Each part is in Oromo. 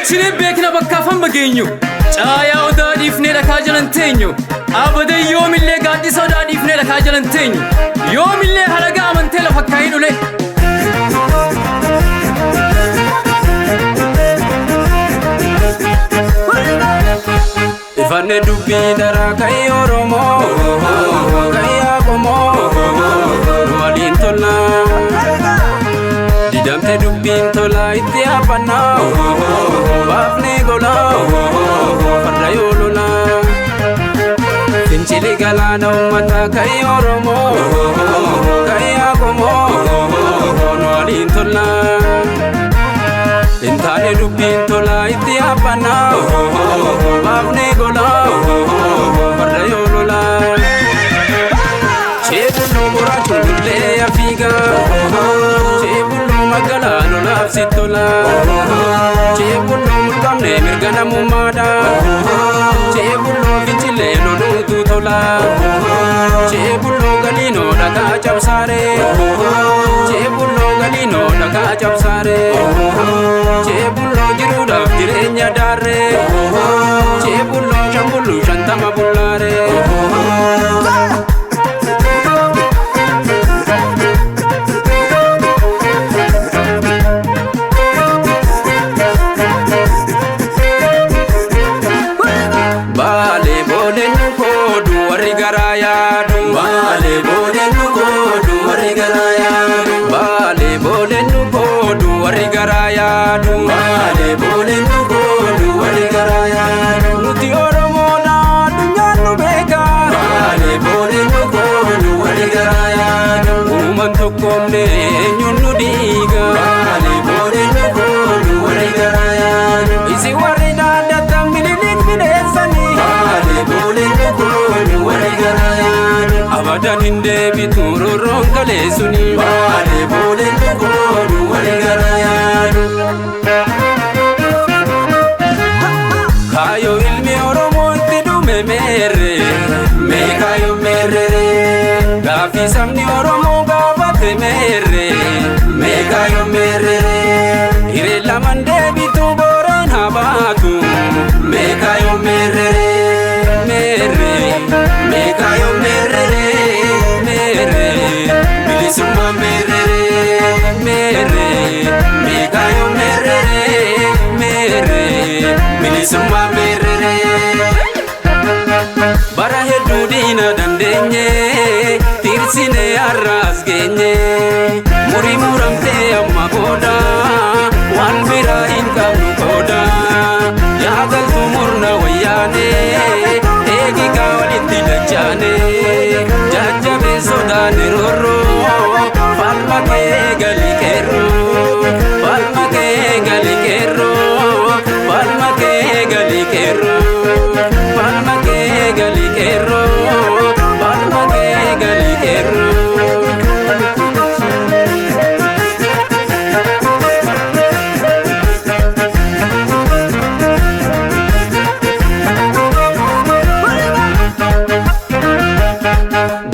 galchine beekna bakka afan bageenyu caayaa odaadhiif ne dhakaa jalan teenyu abada yoomillee gaaddisa odaadhiif ne dhakaa jalan teenyu yoomillee halaga amantee lafa kaayii dhule Ifanne dubbii daraa kai Oromoo kai Aqomoo waliin tola didamte dubbiin tola itti hafannaa baafne gola farda yoolola fincili galaana uummata kai Oromoo kai Aqomoo waliin tola intaane dubbiin tola itti hafannaa baafne gola farda yoolola cheebullu muraatu dullee afiiga cheebullu magaalaa lolaaf sittola cheebullu mulqamne mirga namummaadha cheebullu fincilee loluutu tola cheebullu galiinoo dhagaa cabsaare cheebullu galiinoo dhagaa cabsaare cheebullu jiruudhaaf jireenya daarre cheebullu shambullu shantama bullaare Baale boole nukodu warri garaa yaadu baale boole nukodu warri garaa yaadu baale boole nukodu warri garaa yaadu baale boole nukodu warri garaa yaadu nuti Oromoodha addunyaan nu beeka baale boole nukodu warri garaa yaadu uuman tokkoomne eenyuun nu diiga baale boole nukodu warri garaa yaadu isi warri daandatan bililik bineensanii baale boole nukodu warri garaa yaadu abadan hin deebitu rorroon kaleessuni baale boole nukodu warri garaa yaadu Kayo ilmi Oromoo itti dhume meerre mee kayo meerrere gaafi sabni Oromoo gaafate meerre mee kayo meerrere hiree laman deebitu booraan habaatu mee kayo meerrere meerre mee kayo meerrere meerre bilisummaa meerrere meerre mee kayo meerrere meerre bilisummaa meerrere bara hedduu diina dandeenye tirsine har'aas geenye murii muramtee amma booda waan biraa hin qabnu qooda yaagaltu murna wayyaane eegigaa walitti dachaane jajjabee sodaane roorroo falma kee gali qeerroo falma kee gali qeerroo falma kee gali qeerroo falma kee gali qeerroo falma kee gali qeerroo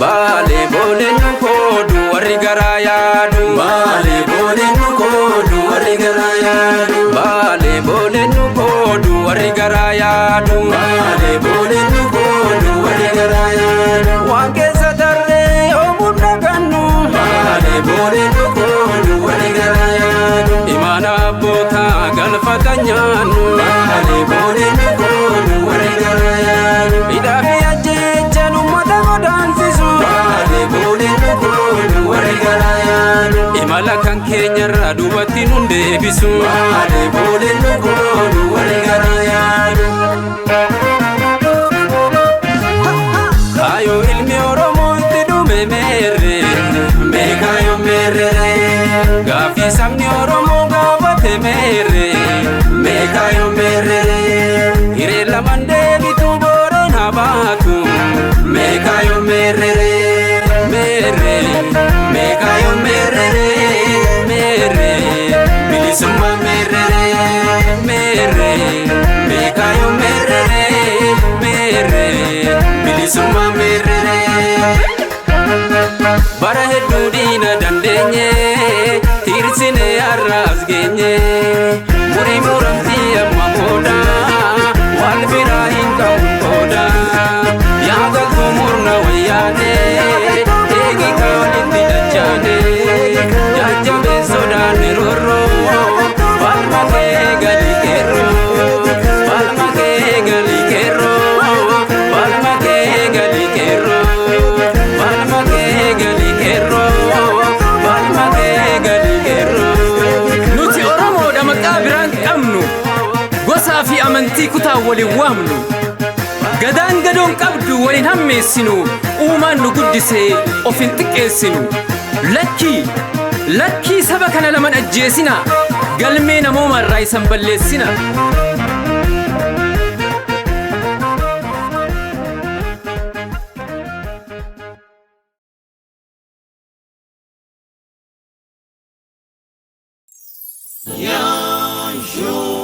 baale boole nukodu warri garaa yaadu baale boole nukodu warri garaa yaadu baale boole nukodu warri garaa yaadu baale boole nukodu warri garaa yaadu waan keessa darree oomuu dhagannu baale boole nukodu warri garaa yaadu imaana abbootaa galfata nyaannu baale boole nukodu warri garaa yaadu hidhaafi ajjeechaan uummata godaansisu baale boole nukodu warri garaa yaadu imala kan keenyarraa duubatti nun deebisu baale boole nukodu warri garaa yaadu Kayo ilmi Oromoo itti dhume meerre mee kayo meerrere gaafi sabni Oromoo gaafate meerre mee kayo meerrere hiree laman deebitu booraan habaatu mee kayo meerrere meerre mee kayo meerrere meerre bilisummaa meerrere meerre mee kayo meerrere meerre bilisummaa meerrere bara hedduu diina dandeenye tirsine har'aas geenye murii muramtii amma Gatii kutaa waliin waamnu gadaan gadoon qabdu waliin hammeessinu uumaan nu guddisee of hin xiqqeessinu lakkii saba kana laman ajjeesina galmee namoomarraa isan balleessina. Young